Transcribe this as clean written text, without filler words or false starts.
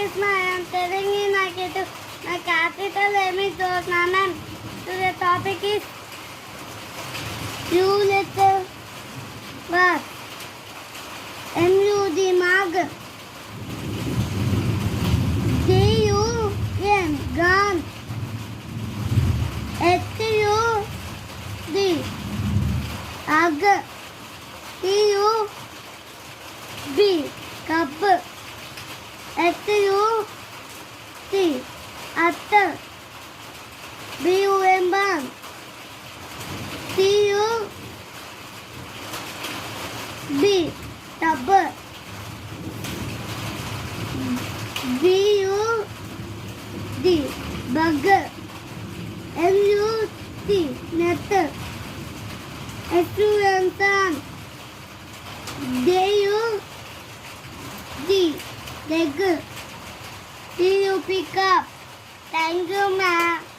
Krishna. I am telling in the capital episode. Naman. So the topic is you little what? MUD Mag. GUN gun. HUD Ag. CUB cup. HUT at. BUM bun. TUB tub. BUD bug. NUT net. SUN sun. DUD leg. CU pick up. Thank you, ma'am.